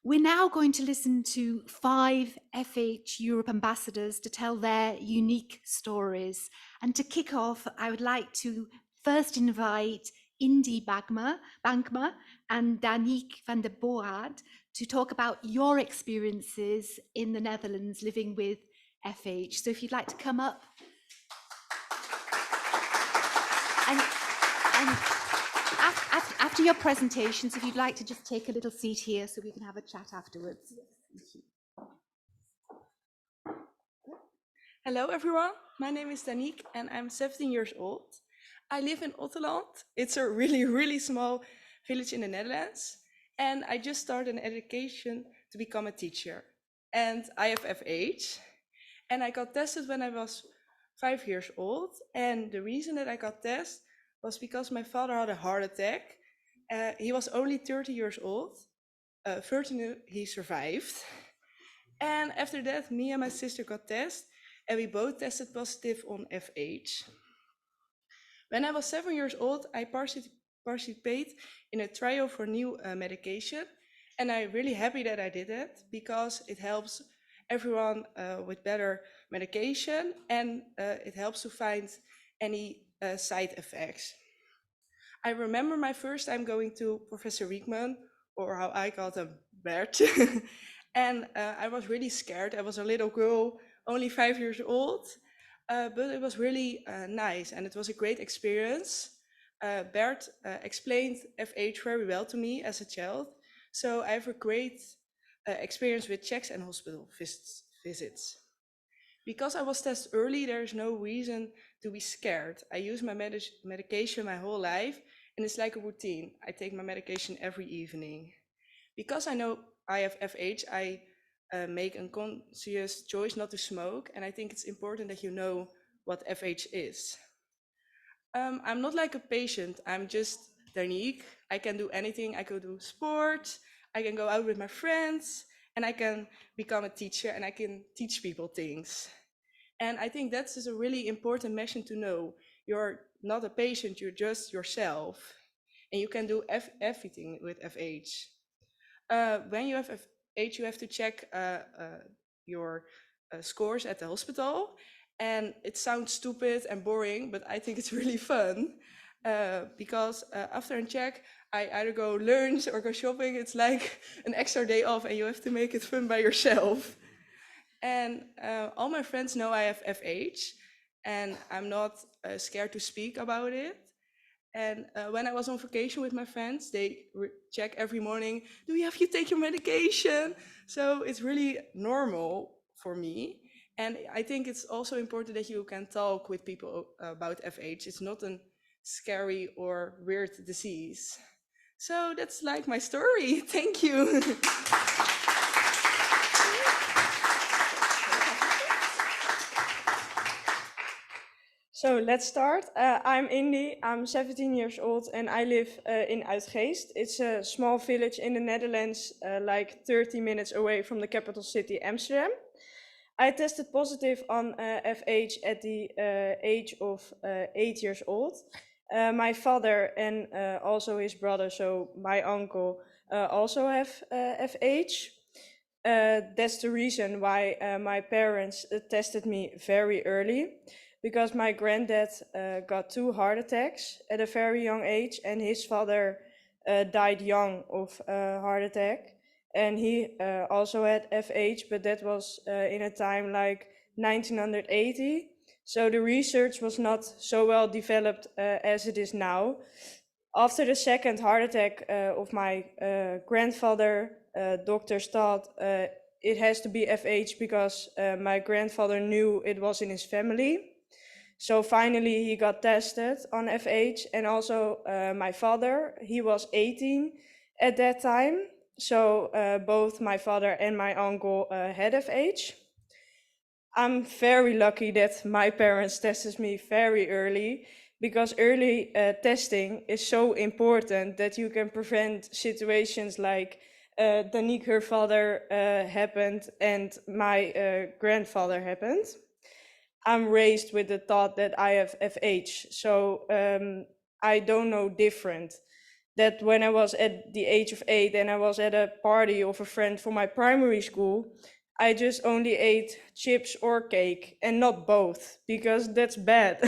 We're now going to listen to 5 FH Europe ambassadors to tell their unique stories. And to kick off, I would like to first invite Indy Bankma and Danique van der Boraad to talk about your experiences in the Netherlands living with FH. So if you'd like to come up. And after your presentations, if you'd like to just take a little seat here so we can have a chat afterwards. Thank you. Hello everyone, my name is Danique and I'm 17 years old. I live in Otterland. It's a really small village in the Netherlands. And I just started an education to become a teacher. And I have FH. And I got tested when I was 5 years old. And the reason that I got tested was because my father had a heart attack. He was only 30 years old. Fortunately, he survived. And after that, me and my sister got tested. And we both tested positive on FH. When I was 7 years old, I participated in a trial for new medication. And I'm really happy that I did it because it helps everyone with better medication and it helps to find any side effects. I remember my first time going to Professor Wiekman, or how I called him, Bert. And I was really scared. I was a little girl, only 5 years old, but it was really nice and it was a great experience. Bert explained FH very well to me as a child, so I have a great experience with checks and hospital visits. Because I was tested early, there is no reason to be scared. I use my medication my whole life, and it's like a routine. I take my medication every evening. Because I know I have FH, I make a conscious choice not to smoke, and I think it's important that you know what FH is. I'm not like a patient, I'm just Danique. I can do anything. I can do sports, I can go out with my friends, and I can become a teacher and I can teach people things. And I think that's just a really important message to know. You're not a patient, you're just yourself. And you can do everything with FH. When you have FH, you have to check your scores at the hospital. And it sounds stupid and boring, but I think it's really fun. Because after a check, I either go lunch or go shopping. It's like an extra day off and you have to make it fun by yourself. And all my friends know I have FH and I'm not scared to speak about it. And when I was on vacation with my friends, they check every morning, do you have you take your medication? So it's really normal for me. And I think it's also important that you can talk with people about FH. It's not a scary or weird disease. So that's like my story. Thank you. So let's start. I'm Indy, I'm 17 years old and I live in Uitgeest. It's a small village in the Netherlands, like 30 minutes away from the capital city, Amsterdam. I tested positive on FH at the age of 8 years old. My father and also his brother, so my uncle, also have FH. That's the reason why my parents tested me very early, because my granddad got 2 heart attacks at a very young age, and his father died young of a heart attack. And he also had FH, but that was in a time like 1980. So the research was not so well developed as it is now. After the second heart attack of my grandfather, doctors thought it has to be FH because my grandfather knew it was in his family. So finally he got tested on FH, and also my father, he was 18 at that time. So both my father and my uncle had FH. I'm very lucky that my parents tested me very early, because early testing is so important that you can prevent situations like Danique, her father, happened, and my grandfather happened. I'm raised with the thought that I have FH, so I don't know different. that when I was at the age of 8 and I was at a party of a friend from my primary school, I just only ate chips or cake and not both because that's bad.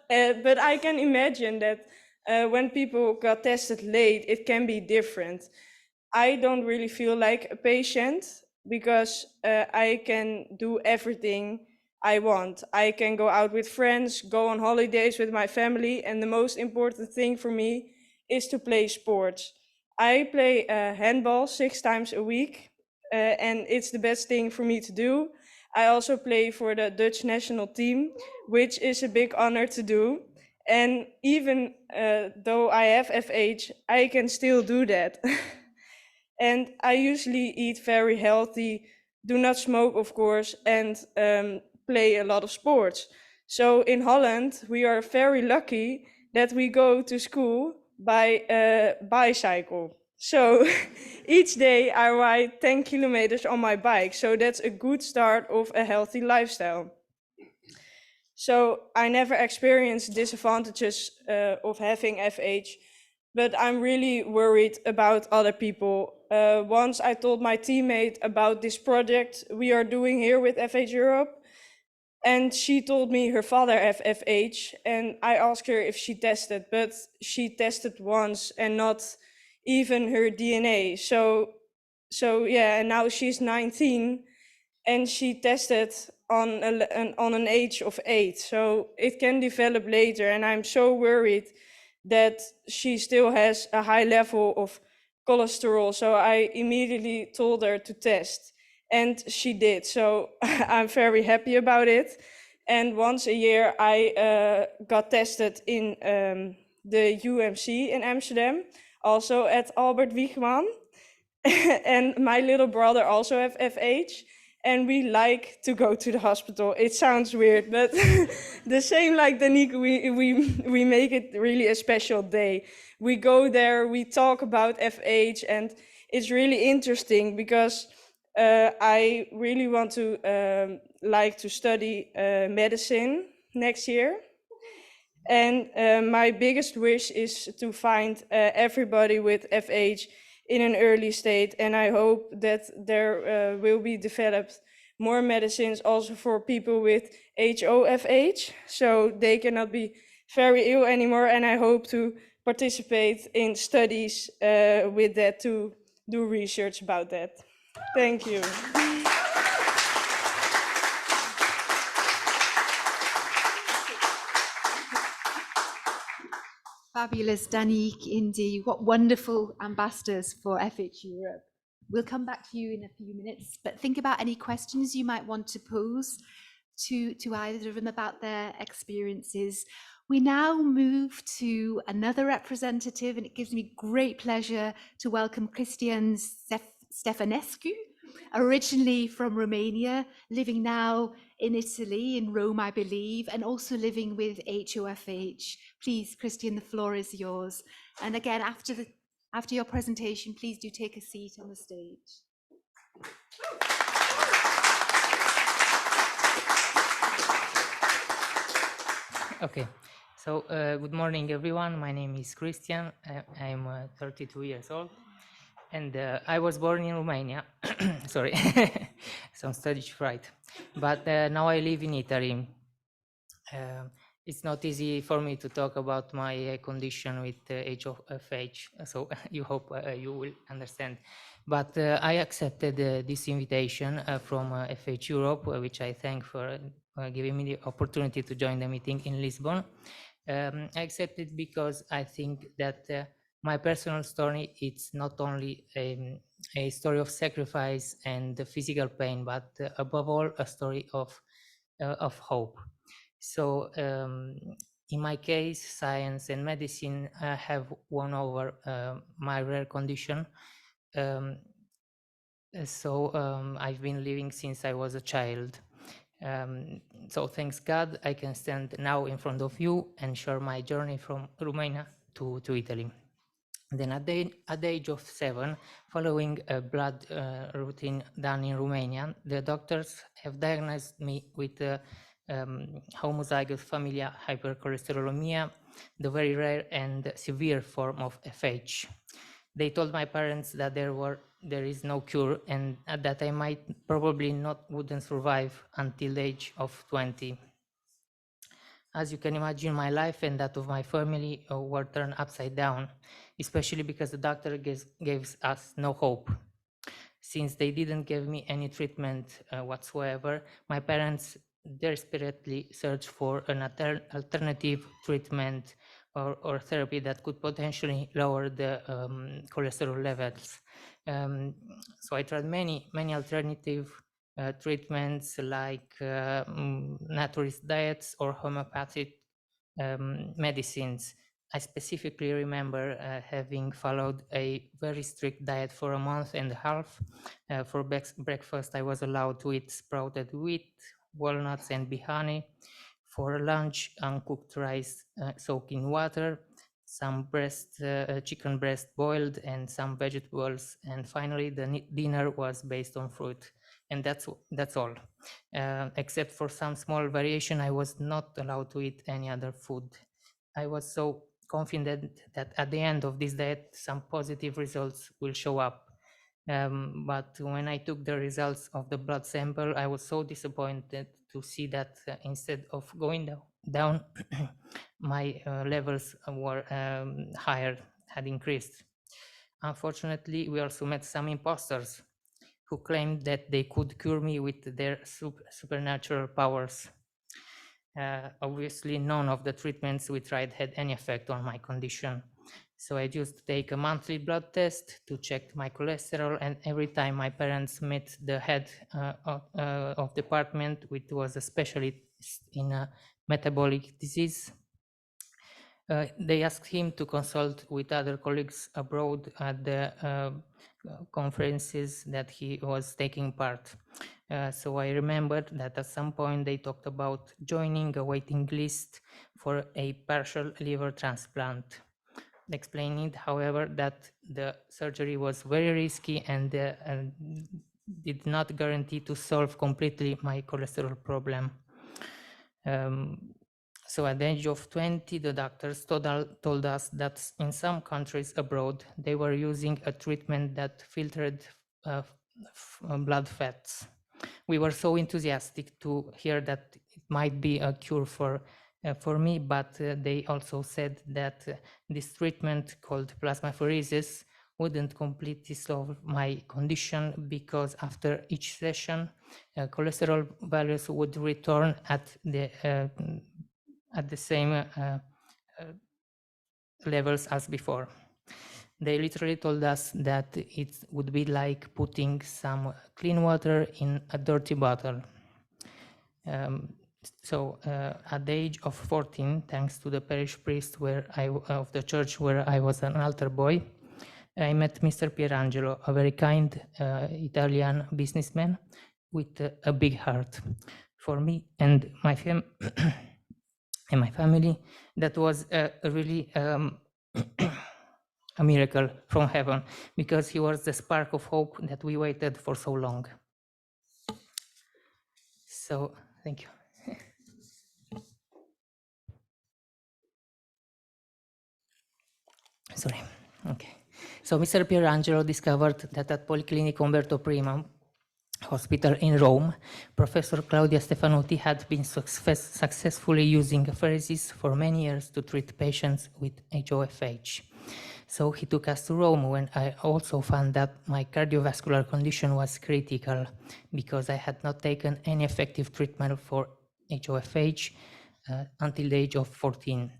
But I can imagine that when people got tested late, it can be different. I don't really feel like a patient because I can do everything I want. I can go out with friends, go on holidays with my family, and the most important thing for me is to play sports. I play handball 6 times a week, and it's the best thing for me to do. I also play for the Dutch national team, which is a big honor to do. And even though I have FH, I can still do that. And I usually eat very healthy, do not smoke, of course, and play a lot of sports. So in Holland, we are very lucky that we go to school by a bicycle. So each day I ride 10 kilometers on my bike. So that's a good start of a healthy lifestyle. So I never experienced disadvantages of having FH, but I'm really worried about other people. Once I told my teammate about this project we are doing here with FH Europe, and she told me her father had FH, and I asked her if she tested, but she tested once and not even her DNA. So yeah, and now she's 19 and she tested on an age of 8. So it can develop later, and I'm so worried that she still has a high level of cholesterol. So I immediately told her to test, and she did. So I'm very happy about it. And once a year, I got tested in the UMC in Amsterdam, also at Albert Wiegman. And my little brother also have FH, and we like to go to the hospital. It sounds weird, but the same like Danique, we make it really a special day. We go there, we talk about FH, and it's really interesting because I really want to like to study medicine next year. And my biggest wish is to find everybody with FH in an early state, and I hope that there will be developed more medicines also for people with HoFH, so they cannot be very ill anymore, and I hope to participate in studies with that to do research about that. Thank you. Fabulous, Danique, Indy. What wonderful ambassadors for FH Europe. We'll come back to you in a few minutes, but think about any questions you might want to pose to either of them about their experiences. We now move to another representative, and it gives me great pleasure to welcome Cristian Stefanescu, originally from Romania, living now in Italy, in Rome, I believe, and also living with HoFH. Please, Cristian, the floor is yours. And again, after your presentation, please do take a seat on the stage. Okay, so good morning, everyone. My name is Cristian. I'm 32 years old, and I was born in Romania. Sorry, some stage fright. But now I live in Italy. It's not easy for me to talk about my condition with HoFH, so you hope you will understand. But I accepted this invitation from FH Europe, which I thank for giving me the opportunity to join the meeting in Lisbon. I accepted because I think that my personal story, it's not only a story of sacrifice and physical pain, but above all, a story of hope. So in my case, science and medicine have won over my rare condition. I've been living since I was a child. So thanks God, I can stand now in front of you and share my journey from Romania to Italy. Then at the age of 7, following a blood routine done in Romania, the doctors have diagnosed me with homozygous familial hypercholesterolemia, the very rare and severe form of FH. They told my parents that there is no cure and that I might probably wouldn't survive until the age of 20. As you can imagine, my life and that of my family were turned upside down, especially because the doctor gave us no hope. Since they didn't give me any treatment whatsoever, my parents desperately searched for an alternative treatment or therapy that could potentially lower the cholesterol levels. So I tried many alternative treatments like naturist diets or homeopathic medicines. I specifically remember having followed a very strict diet for a month and a half. For breakfast, I was allowed to eat sprouted wheat, walnuts, and honey. For lunch, uncooked rice soaked in water, some chicken breast boiled, and some vegetables. And finally, the dinner was based on fruit. And that's all. Except for some small variation, I was not allowed to eat any other food. I was so confident that at the end of this diet, some positive results will show up. But when I took the results of the blood sample, I was so disappointed to see that instead of going down, my levels were higher, had increased. Unfortunately, we also met some imposters who claimed that they could cure me with their supernatural powers. Obviously, none of the treatments we tried had any effect on my condition. So I used to take a monthly blood test to check my cholesterol, and every time my parents met the head of department, which was a specialist in metabolic disease, they asked him to consult with other colleagues abroad at the conferences that he was taking part. So I remembered that at some point they talked about joining a waiting list for a partial liver transplant, explaining, however, that the surgery was very risky and did not guarantee to solve completely my cholesterol problem. So at the age of 20, the doctors told us that in some countries abroad, they were using a treatment that filtered blood fats. We were so enthusiastic to hear that it might be a cure for me, but they also said that this treatment called plasmapheresis wouldn't completely solve my condition because after each session, cholesterol values would return at the same levels as before. They literally told us that it would be like putting some clean water in a dirty bottle. So at the age of 14, thanks to the parish priest of the church where I was an altar boy, I met Mr. Pierangelo, a very kind Italian businessman with a big heart. For me and my and my family, that was really a miracle from heaven, because he was the spark of hope that we waited for so long. So, thank you. Sorry. Okay. So Mr. Pierangelo discovered that at Policlinico Umberto I hospital in Rome, Professor Claudia Stefanotti had been successfully using apheresis for many years to treat patients with HoFH. So he took us to Rome when I also found that my cardiovascular condition was critical because I had not taken any effective treatment for HoFH until the age of 14.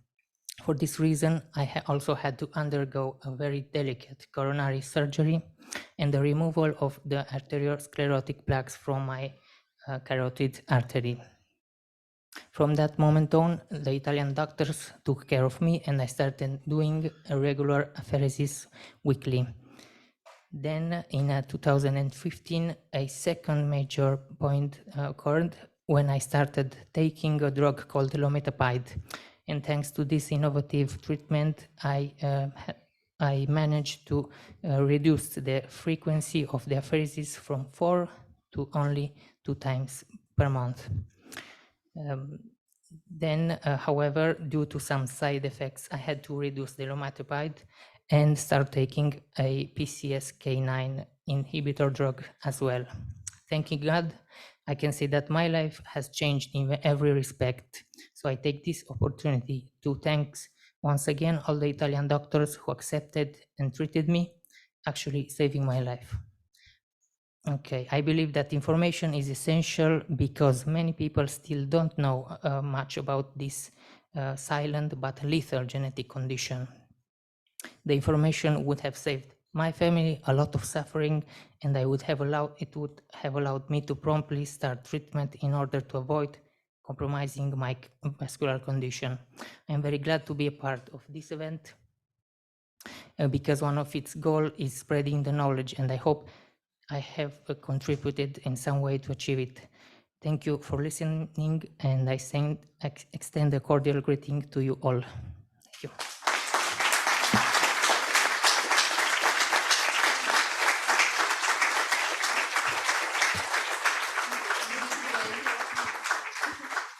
For this reason, I also had to undergo a very delicate coronary surgery and the removal of the arteriosclerotic plaques from my carotid artery. From that moment on, the Italian doctors took care of me and I started doing a regular apheresis weekly. Then in 2015, a second major point occurred when I started taking a drug called lometapide. And thanks to this innovative treatment, I managed to reduce the frequency of the apheresis from 4 to only 2 times per month. Then, however, due to some side effects, I had to reduce the lomatopide and start taking a PCSK9 inhibitor drug as well. Thanking God, I can say that my life has changed in every respect. So I take this opportunity to thank once again all the Italian doctors who accepted and treated me, actually saving my life. Okay, I believe that information is essential because many people still don't know much about this silent but lethal genetic condition. The information would have saved my family a lot of suffering, and it would have allowed me to promptly start treatment in order to avoid compromising my vascular condition. I'm very glad to be a part of this event because one of its goals is spreading the knowledge, and I hope I have contributed in some way to achieve it. Thank you for listening, and I extend a cordial greeting to you all. Thank you.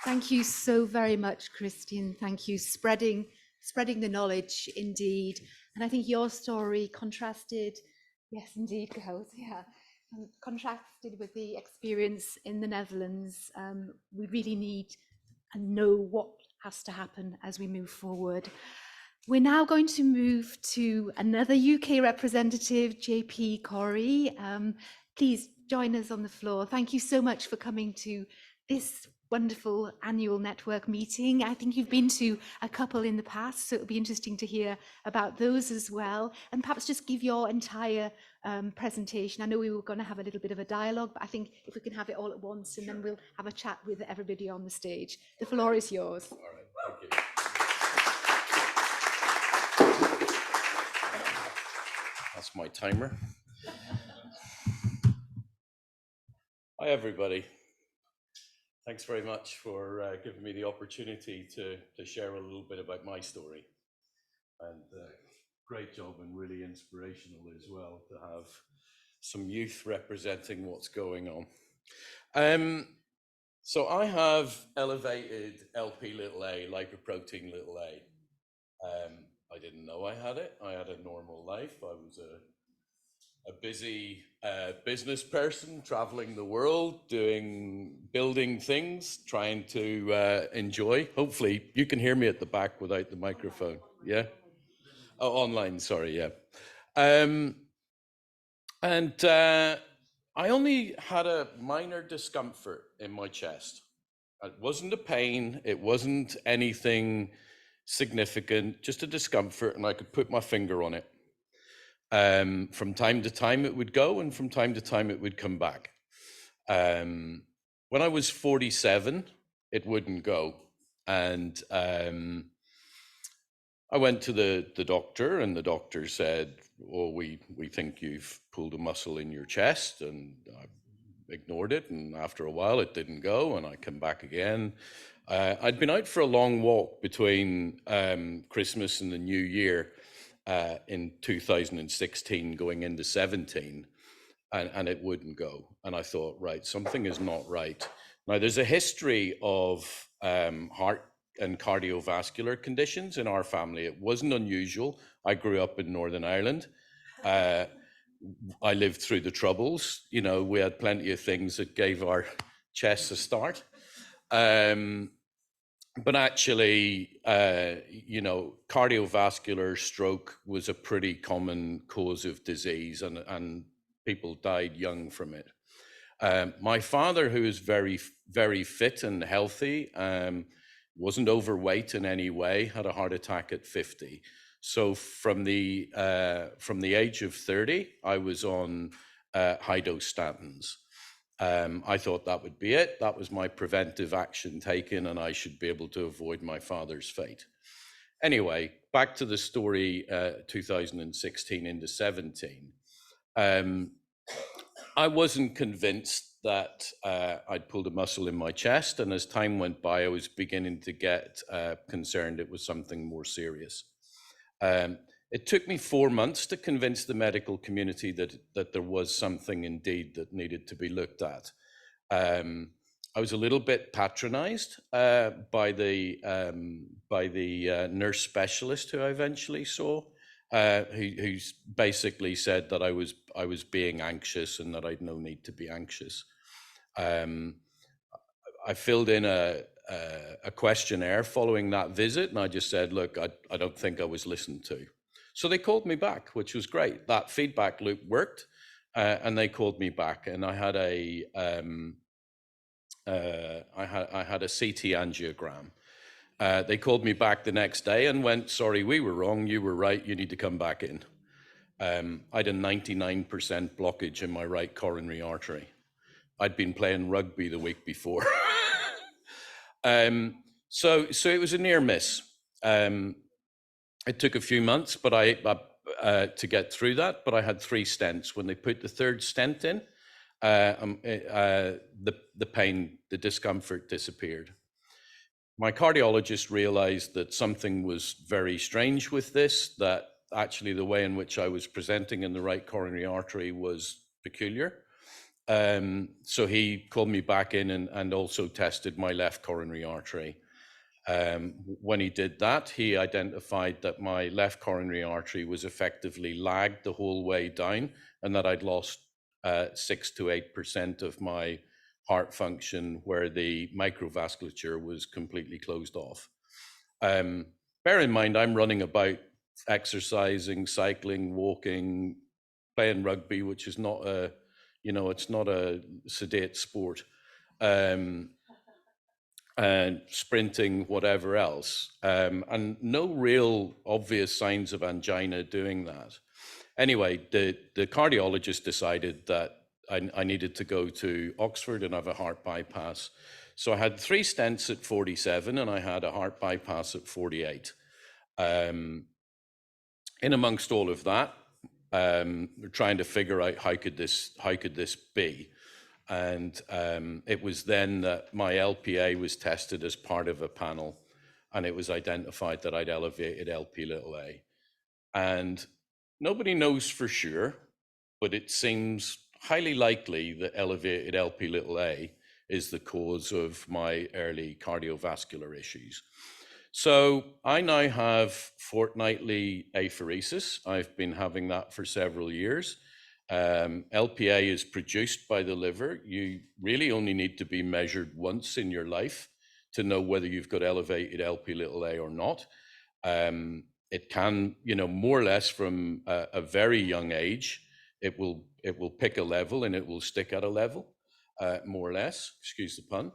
Thank you so very much, Christian. Thank you. Spreading the knowledge, indeed. And I think your story contrasted, yes, indeed, girls, yeah, contrasted with the experience in the Netherlands. We really need and know what has to happen as we move forward. We're now going to move to another UK representative, JP Corey. Please join us on the floor. Thank you so much for coming to this wonderful annual network meeting. I think you've been to a couple in the past, so it'll be interesting to hear about those as well. And perhaps just give your entire presentation. I know we were going to have a little bit of a dialogue, but I think if we can have it all at once, and then we'll have a chat with everybody on the stage. The floor is yours. All right, thank you. That's my timer. Hi, everybody. Thanks very much for giving me the opportunity to share a little bit about my story. And great job and really inspirational as well to have some youth representing what's going on. So I have elevated LP little a, lipoprotein little a. I didn't know I had it. I had a normal life. I was a busy business person, traveling the world, building things, trying to enjoy. Hopefully, you can hear me at the back without the microphone. Yeah? Oh, online, sorry, yeah. I only had a minor discomfort in my chest. It wasn't a pain, it wasn't anything significant, just a discomfort, and I could put my finger on it. From time to time it would go, and from time to time it would come back. When I was 47, it wouldn't go. And I went to the doctor, and the doctor said, "Oh, we think you've pulled a muscle in your chest." And I ignored it, and after a while it didn't go, and I come back again. I'd been out for a long walk between Christmas and the New Year in 2016 going into 17, and it wouldn't go. And I thought, right, something is not right. Now, there's a history of heart and cardiovascular conditions in our family. It wasn't unusual. I grew up in Northern Ireland. I lived through the Troubles. You know, we had plenty of things that gave our chests a start. But actually, you know, cardiovascular stroke was a pretty common cause of disease, and people died young from it. My father, who is very, very fit and healthy, wasn't overweight in any way, had a heart attack at 50. So from the age of 30, I was on high dose statins. I thought that would be it. That was my preventive action taken, and I should be able to avoid my father's fate. Anyway, back to the story, 2016 into 17. I wasn't convinced that I'd pulled a muscle in my chest, and as time went by, I was beginning to get concerned it was something more serious. It took me 4 months to convince the medical community that there was something indeed that needed to be looked at. a little bit patronized by the nurse specialist who I eventually saw, who basically said that I was being anxious and that I'd no need to be anxious. I filled in a questionnaire following that visit, and I just said, look, I don't think I was listened to. So they called me back, which was great. That feedback loop worked, and they called me back, and I had a CT angiogram. They called me back the next day and went, sorry, we were wrong, you were right, you need to come back in. I had a 99% blockage in my right coronary artery. I'd been playing rugby the week before. So it was a near miss. It took a few months, but to get through that, but I had 3 stents. When they put the 3rd stent in, the pain, the discomfort disappeared. My cardiologist realized that something was very strange with this, that actually the way in which I was presenting in the right coronary artery was peculiar. So he called me back in and also tested my left coronary artery. When he did that, he identified that my left coronary artery was effectively lagged the whole way down, and that I'd lost 6 to 8% of my heart function, where the microvasculature was completely closed off. Bear in mind, I'm running about, exercising, cycling, walking, playing rugby, which is not a, it's not a sedate sport, and sprinting, whatever else, and no real obvious signs of angina doing that. Anyway, the cardiologist decided that I needed to go to Oxford and have a heart bypass. So I had 3 stents at 47 and I had a heart bypass at 48. In amongst all of that, we're trying to figure out how could this be, and it was then that my LPA was tested as part of a panel, and it was identified that I'd elevated Lp(a), and nobody knows for sure, but it seems highly likely that elevated Lp(a) is the cause of my early cardiovascular issues. So I now have fortnightly apheresis. I've been having that for several years. LPA is produced by the liver. You really only need to be measured once in your life to know whether you've got elevated Lp(a) or not. It can, more or less from a very young age, it will pick a level and it will stick at a level, more or less, excuse the pun.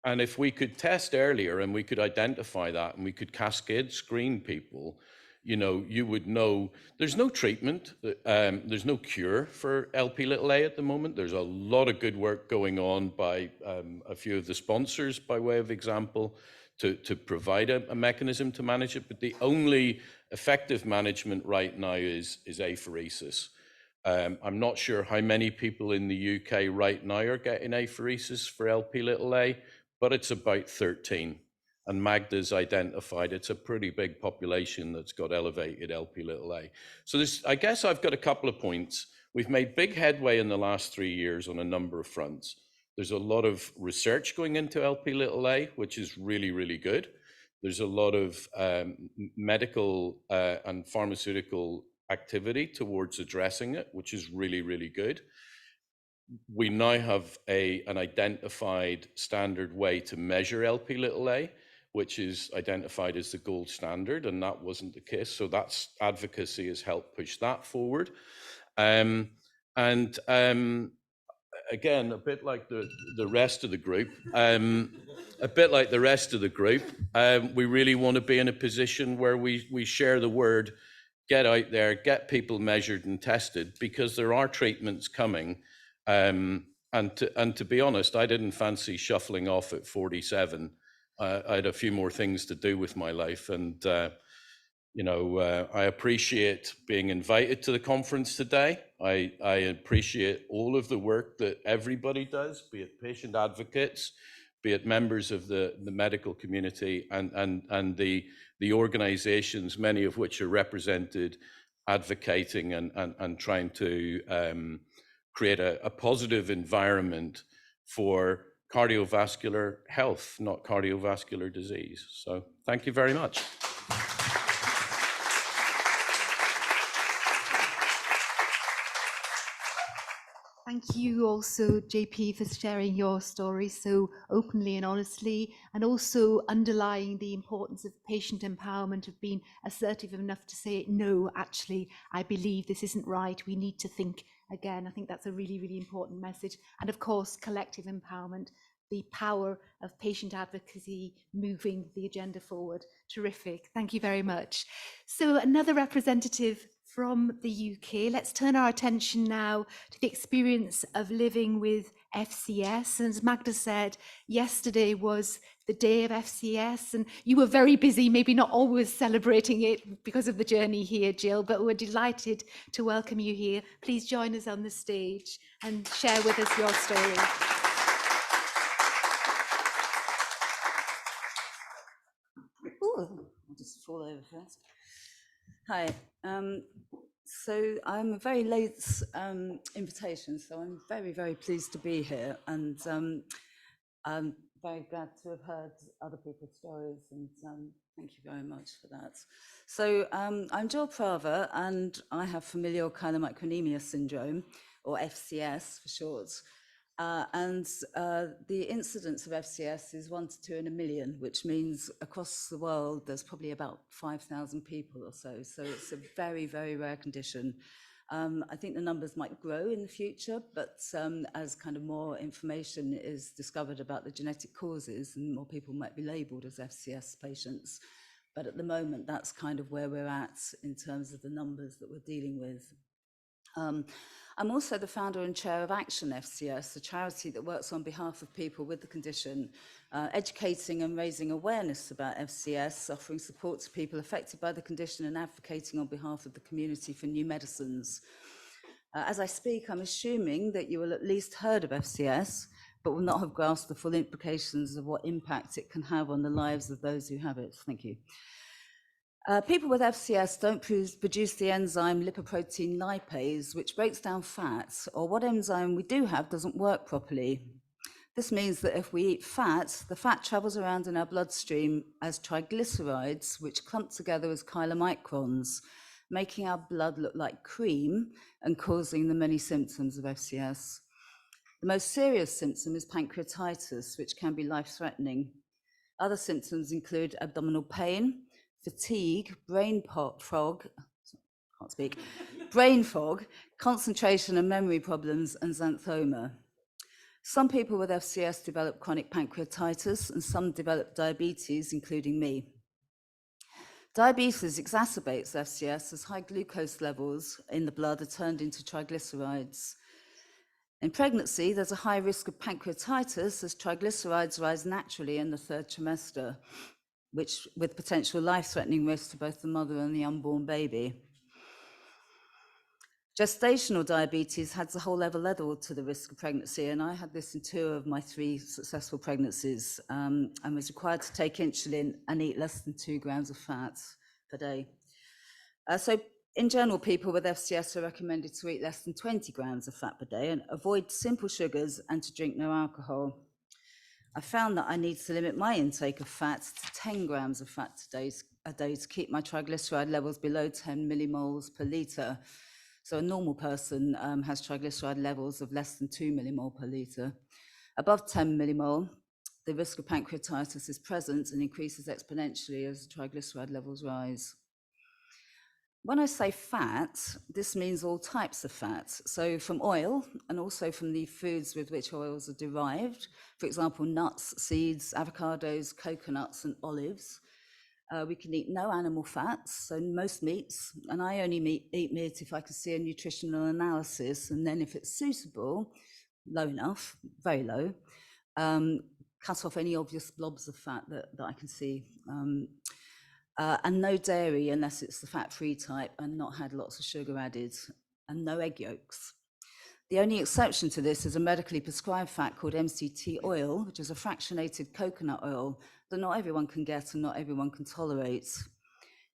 And if we could test earlier and we could identify that and we could cascade screen people, you would know there's no treatment, there's no cure for Lp(a) at the moment. There's a lot of good work going on by a few of the sponsors, by way of example, to provide a mechanism to manage it. But the only effective management right now is apheresis. I'm not sure how many people in the UK right now are getting apheresis for Lp(a), but it's about 13. And Magda's identified it's a pretty big population that's got elevated Lp(a). So I guess I've got a couple of points. We've made big headway in the last 3 years on a number of fronts. There's a lot of research going into Lp(a), which is really, really good. There's a lot of medical and pharmaceutical activity towards addressing it, which is really, really good. We now have an identified standard way to measure Lp(a), which is identified as the gold standard, and that wasn't the case. So that's advocacy has helped push that forward. Again, a bit like the rest of the group, we really want to be in a position where we share the word, get out there, get people measured and tested, because there are treatments coming. And to be honest, I didn't fancy shuffling off at 47. I had a few more things to do with my life, and I appreciate being invited to the conference today. I appreciate all of the work that everybody does, be it patient advocates, be it members of the medical community, and the organizations, many of which are represented, advocating and trying to create a positive environment for cardiovascular health, not cardiovascular disease. So thank you very much. Thank you also, JP, for sharing your story so openly and honestly, and also underlying the importance of patient empowerment, of being assertive enough to say, no, actually, I believe this isn't right. We need to think again. I think that's a really, really important message. And of course, collective empowerment, the power of patient advocacy moving the agenda forward. Terrific. Thank you very much. So another representative from the UK. Let's turn our attention now to the experience of living with FCS. And as Magda said, yesterday was the day of FCS, and you were very busy, maybe not always celebrating it because of the journey here, Jill, but we're delighted to welcome you here. Please join us on the stage and share with us your story. Ooh, I'll just fall over first. Hi. So I'm a very late invitation, so I'm very, very pleased to be here, and I'm very glad to have heard other people's stories, and thank you very much for that. So I'm Jill Prava, and I have familial chylomicronemia syndrome, or FCS for short. The incidence of FCS is 1 to 2 in a million, which means across the world there's probably about 5,000 people or so. So it's a very, very rare condition. I think the numbers might grow in the future, but as kind of more information is discovered about the genetic causes, and more people might be labelled as FCS patients. But at the moment, that's kind of where we're at in terms of the numbers that we're dealing with. I'm also the founder and chair of Action FCS, a charity that works on behalf of people with the condition, educating and raising awareness about FCS, offering support to people affected by the condition, and advocating on behalf of the community for new medicines. As I speak, I'm assuming that you will at least heard of FCS, but will not have grasped the full implications of what impact it can have on the lives of those who have it. Thank you. People with FCS don't produce the enzyme lipoprotein lipase, which breaks down fat, or what enzyme we do have doesn't work properly. This means that if we eat fat, the fat travels around in our bloodstream as triglycerides, which clump together as chylomicrons, making our blood look like cream and causing the many symptoms of FCS. The most serious symptom is pancreatitis, which can be life-threatening. Other symptoms include abdominal pain, fatigue, brain fog, concentration and memory problems, and xanthoma. Some people with FCS develop chronic pancreatitis, and some develop diabetes, including me. Diabetes exacerbates FCS as high glucose levels in the blood are turned into triglycerides. In pregnancy, there's a high risk of pancreatitis as triglycerides rise naturally in the 3rd trimester, which with potential life-threatening risks to both the mother and the unborn baby. Gestational diabetes adds a whole level to the risk of pregnancy, and I had this in 2 of my 3 successful pregnancies, and was required to take insulin and eat less than 2 grams of fat per day. So in general, people with FCS are recommended to eat less than 20 grams of fat per day and avoid simple sugars and to drink no alcohol. I found that I need to limit my intake of fat to 10 grams of fat a day to keep my triglyceride levels below 10 millimoles per litre. So a normal person has triglyceride levels of less than 2 millimole per litre. Above 10 millimole, the risk of pancreatitis is present and increases exponentially as triglyceride levels rise. When I say fat, this means all types of fat. So from oil, and also from the foods with which oils are derived, for example, nuts, seeds, avocados, coconuts, and olives. We can eat no animal fats, so most meats, and I only eat meat if I can see a nutritional analysis, and then if it's suitable, low enough, very low, cut off any obvious blobs of fat that I can see. And no dairy unless it's the fat-free type and not had lots of sugar added, and no egg yolks. The only exception to this is a medically prescribed fat called MCT oil, which is a fractionated coconut oil that not everyone can get and not everyone can tolerate.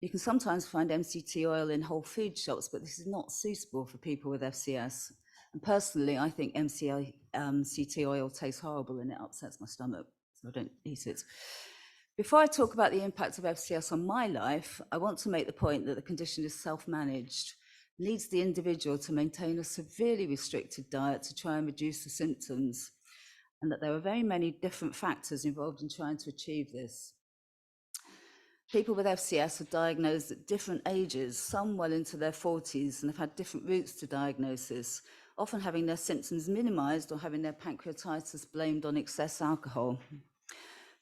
You can sometimes find MCT oil in whole food shops, but this is not suitable for people with FCS. And personally, I think CT oil tastes horrible and it upsets my stomach, so I don't eat it. Before I talk about the impact of FCS on my life, I want to make the point that the condition is self-managed, needs the individual to maintain a severely restricted diet to try and reduce the symptoms, and that there are very many different factors involved in trying to achieve this. People with FCS are diagnosed at different ages, some well into their 40s, and have had different routes to diagnosis, often having their symptoms minimized or having their pancreatitis blamed on excess alcohol.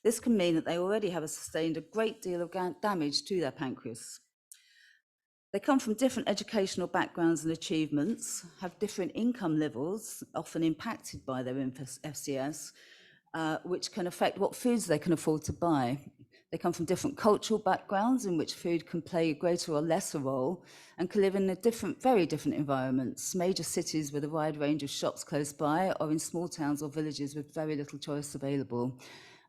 This can mean that they already have sustained a great deal of damage to their pancreas. They come from different educational backgrounds and achievements, have different income levels, often impacted by their FCS, which can affect what foods they can afford to buy. They come from different cultural backgrounds in which food can play a greater or lesser role, and can live in very different environments, major cities with a wide range of shops close by, or in small towns or villages with very little choice available.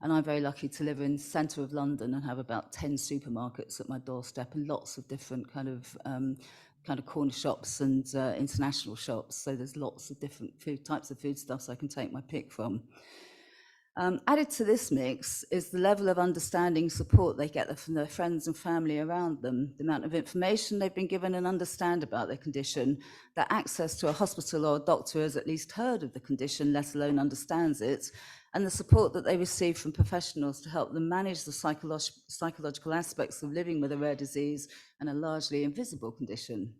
And I'm very lucky to live in the centre of London and have about 10 supermarkets at my doorstep and lots of different kind of corner shops and international shops. So there's lots of different types of foodstuffs I can take my pick from. Added to this mix is the level of understanding support they get from their friends and family around them, the amount of information they've been given and understand about their condition, their access to a hospital or a doctor who has at least heard of the condition, let alone understands it, and the support that they receive from professionals to help them manage the psychological aspects of living with a rare disease and a largely invisible condition.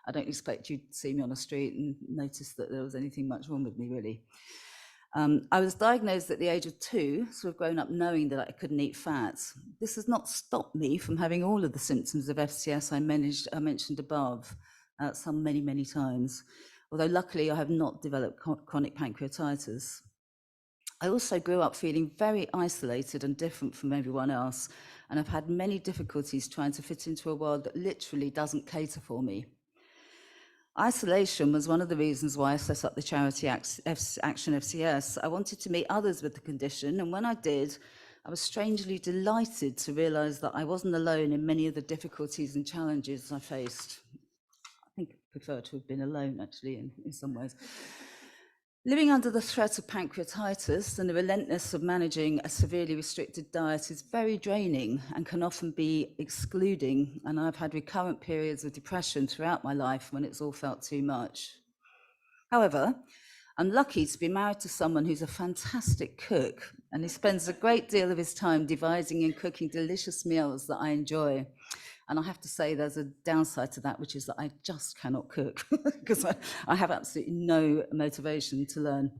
I don't expect you to see me on the street and notice that there was anything much wrong with me, really. I was diagnosed at the age of 2, so I've grown up knowing that I couldn't eat fats. This has not stopped me from having all of the symptoms of FCS I mentioned above, some many times, although luckily I have not developed chronic pancreatitis. I also grew up feeling very isolated and different from everyone else, and I've had many difficulties trying to fit into a world that literally doesn't cater for me. Isolation was one of the reasons why I set up the charity Action FCS. I wanted to meet others with the condition, and when I did, I was strangely delighted to realise that I wasn't alone in many of the difficulties and challenges I faced. I think I prefer to have been alone, actually, in some ways. Living under the threat of pancreatitis and the relentlessness of managing a severely restricted diet is very draining and can often be excluding, and I've had recurrent periods of depression throughout my life when it's all felt too much. However, I'm lucky to be married to someone who's a fantastic cook, and he spends a great deal of his time devising and cooking delicious meals that I enjoy. And I have to say there's a downside to that, which is that I just cannot cook because I have absolutely no motivation to learn.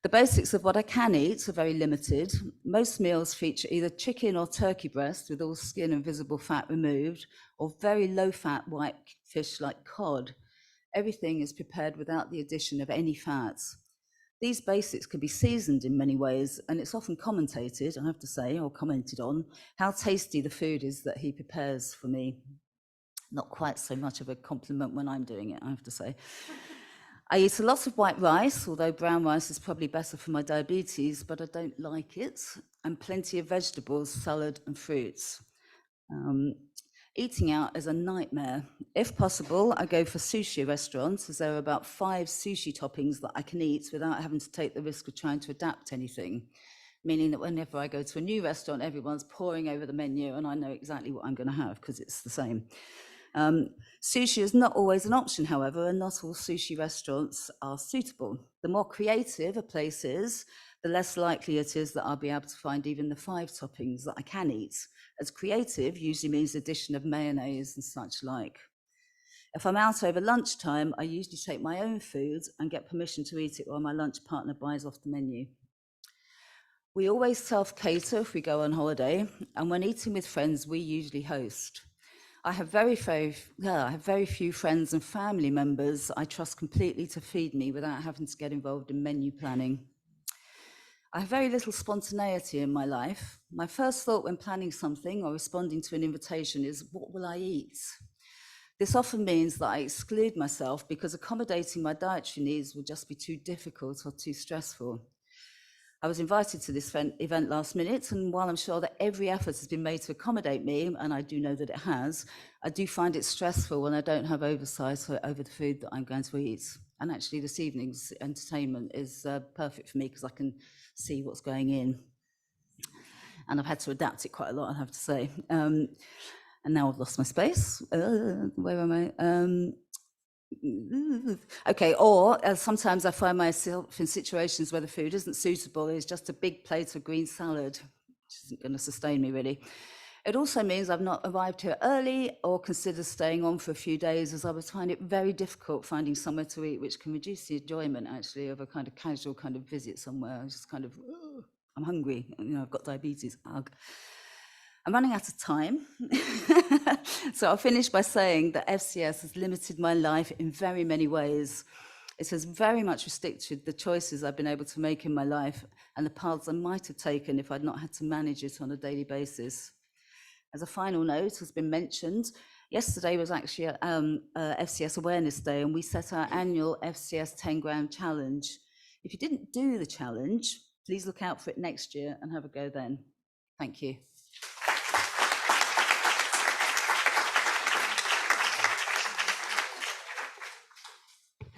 The basics of what I can eat are very limited. Most meals feature either chicken or turkey breast with all skin and visible fat removed, or very low-fat white fish like cod. Everything is prepared without the addition of any fats. These basics can be seasoned in many ways, and it's often commentated, I have to say, or commented on, how tasty the food is that he prepares for me. Not quite so much of a compliment when I'm doing it, I have to say. I eat a lot of white rice, although brown rice is probably better for my diabetes, but I don't like it, and plenty of vegetables, salad, and fruits. Eating out is a nightmare. If possible, I go for sushi restaurants, as there are about 5 sushi toppings that I can eat without having to take the risk of trying to adapt anything, meaning that whenever I go to a new restaurant, everyone's poring over the menu and I know exactly what I'm going to have because it's the same. Sushi is not always an option, however, and not all sushi restaurants are suitable. The more creative a place is, the less likely it is that I'll be able to find even the 5 toppings that I can eat, as creative usually means addition of mayonnaise and such like. If I'm out over lunchtime, I usually take my own food and get permission to eat it while my lunch partner buys off the menu. We always self-cater if we go on holiday, and when eating with friends, we usually host. I have very few friends and family members I trust completely to feed me without having to get involved in menu planning. I have very little spontaneity in my life. My first thought when planning something or responding to an invitation is, what will I eat? This often means that I exclude myself because accommodating my dietary needs will just be too difficult or too stressful. I was invited to this event last minute, and while I'm sure that every effort has been made to accommodate me, and I do know that it has, I do find it stressful when I don't have oversight over the food that I'm going to eat. And actually this evening's entertainment is perfect for me because I can see what's going in. And I've had to adapt it quite a lot, I have to say. And now I've lost my space. Where am I? Okay, or sometimes I find myself in situations where the food isn't suitable. It's just a big plate of green salad, which isn't going to sustain me really. It also means I've not arrived here early or considered staying on for a few days, as I would find it very difficult finding somewhere to eat, which can reduce the enjoyment actually of a kind of casual kind of visit somewhere. Just kind of, I'm hungry, you know, I've got diabetes, ugh. I'm running out of time, so I'll finish by saying that FCS has limited my life in very many ways. It has very much restricted the choices I've been able to make in my life and the paths I might have taken if I'd not had to manage it on a daily basis. As a final note, has been mentioned, yesterday was actually FCS Awareness Day, and we set our annual FCS 10 gram challenge. If you didn't do the challenge, please look out for it next year and have a go then. Thank you.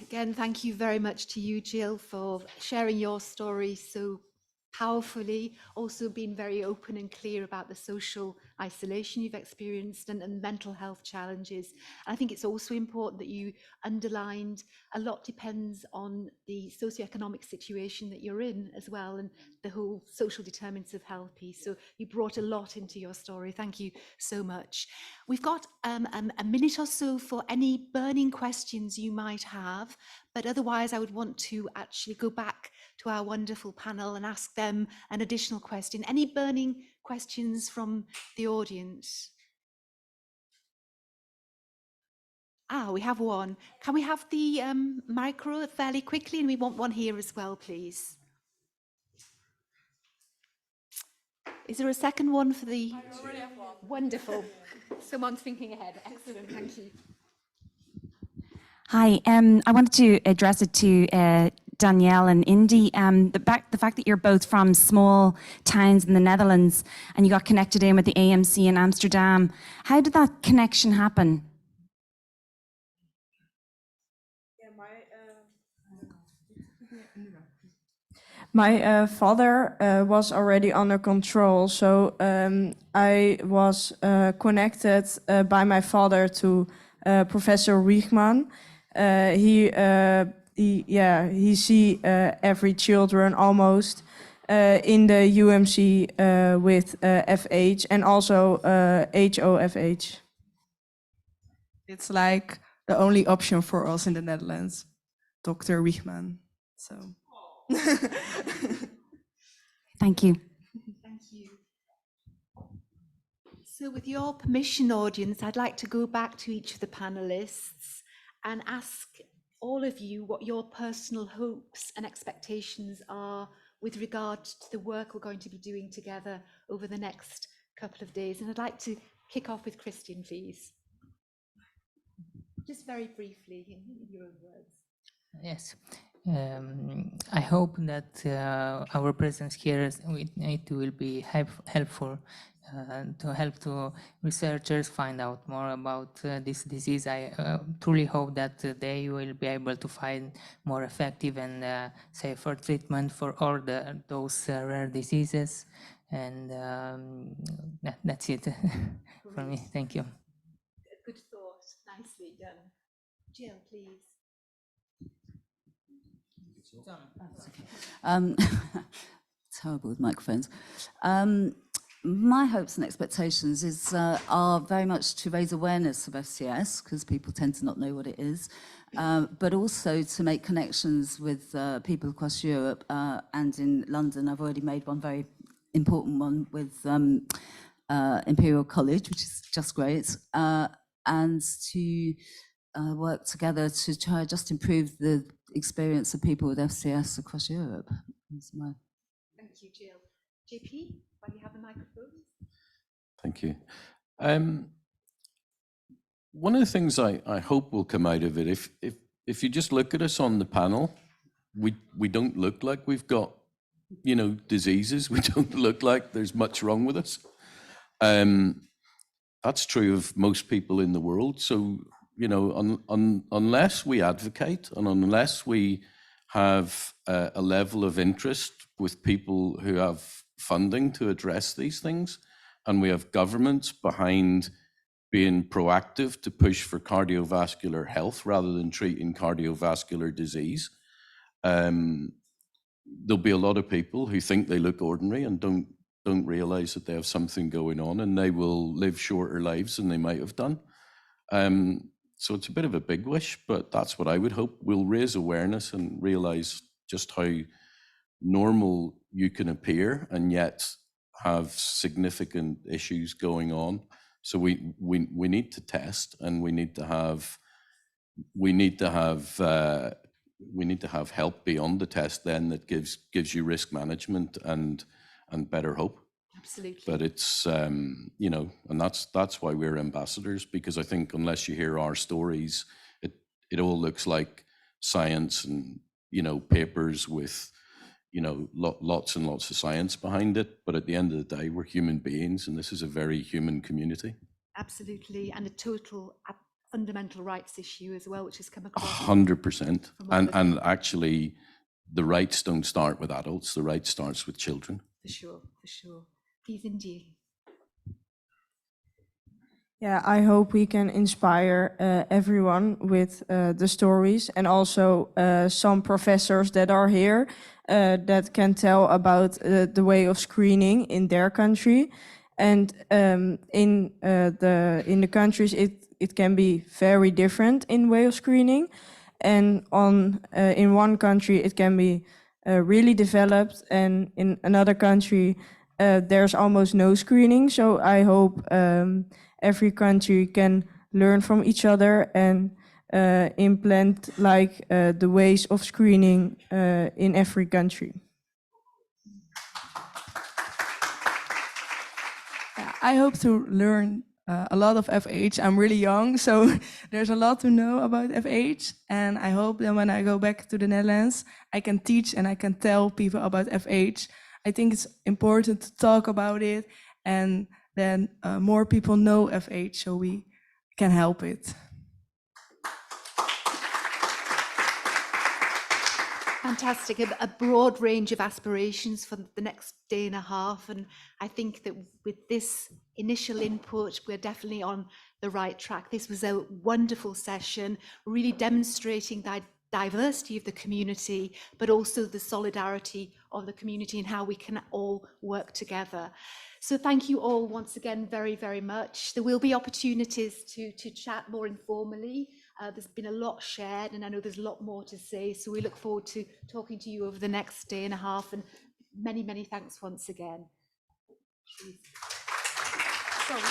Again, thank you very much to you, Jill, for sharing your story so powerfully, also being very open and clear about the social isolation you've experienced and mental health challenges. I think it's also important that you underlined a lot depends on the socioeconomic situation that you're in as well, and the whole social determinants of health piece. So you brought a lot into your story. Thank you so much. We've got a minute or so for any burning questions you might have, but otherwise I would want to actually go back to our wonderful panel and ask them an additional question. Any burning questions from the audience? We have one. Can we have the micro fairly quickly? And we want one here as well, please. Is there a second one for the? I already have one. Wonderful. Someone's thinking ahead. Excellent. Thank you. Hi, I wanted to address it to Danielle and Indy. The fact that you're both from small towns in the Netherlands and you got connected in with the AMC in Amsterdam, how did that connection happen? My father was already under control, so I was connected by my father to Professor Wiegman. He see every children almost in the UMC with FH and also HOFH. It's like the only option for us in the Netherlands, Dr. Wiegman. So. Thank you. Thank you. So with your permission, audience, I'd like to go back to each of the panelists and ask all of you what your personal hopes and expectations are with regard to the work we're going to be doing together over the next couple of days. And I'd like to kick off with Christian, please. Just very briefly, in your own words. Yes. I hope that our presence here will be helpful to help to researchers find out more about this disease. I truly hope that they will be able to find more effective and safer treatment for all those rare diseases. And that's it for me. Thank you. Good thought. Nicely done. Jill, please. Terrible with microphones. My hopes and expectations are very much to raise awareness of FCS, because people tend to not know what it is, but also to make connections with people across Europe and in London. I've already made one very important one with Imperial College, which is just great, and to work together to try just improve the experience of people with FCS across Europe. Thank you, Jill. JP, while you have the microphone. Thank you. One of the things I hope will come out of it, if you just look at us on the panel, we don't look like we've got diseases. We don't look like there's much wrong with us. That's true of most people in the world. So, unless we advocate and unless we have a level of interest with people who have funding to address these things, and we have governments behind being proactive to push for cardiovascular health rather than treating cardiovascular disease, there'll be a lot of people who think they look ordinary and don't realize that they have something going on, and they will live shorter lives than they might have done. So it's a bit of a big wish, but that's what I would hope. We'll raise awareness and realize just how normal you can appear and yet have significant issues going on. So we need to test, and we need to have help beyond the test then that gives you risk management and better hope. Absolutely. But it's and that's why we're ambassadors, because I think unless you hear our stories, it all looks like science and papers with lots and lots of science behind it. But at the end of the day, we're human beings, and this is a very human community. Absolutely, and a total fundamental rights issue as well, which has come across. 100%. And actually, the rights don't start with adults. The right starts with children. For sure. Please, Indy. Yeah, I hope we can inspire everyone with the stories, and also some professors that are here that can tell about the way of screening in their country. And in the countries, it can be very different in way of screening. And in one country, it can be really developed, and in another country, there's almost no screening. So I hope every country can learn from each other and implement the ways of screening in every country. I hope to learn a lot of FH. I'm really young, so there's a lot to know about FH. And I hope that when I go back to the Netherlands, I can teach and I can tell people about FH. I think it's important to talk about it, and then more people know FH so we can help it. Fantastic, a broad range of aspirations for the next day and a half. And I think that with this initial input, we're definitely on the right track. This was a wonderful session, really demonstrating the diversity of the community, but also the solidarity of the community and how we can all work together. So thank you all once again very, very much. There will be opportunities to chat more informally. There's been a lot shared, and I know there's a lot more to say. So we look forward to talking to you over the next day and a half. And many, many thanks once again. Sorry.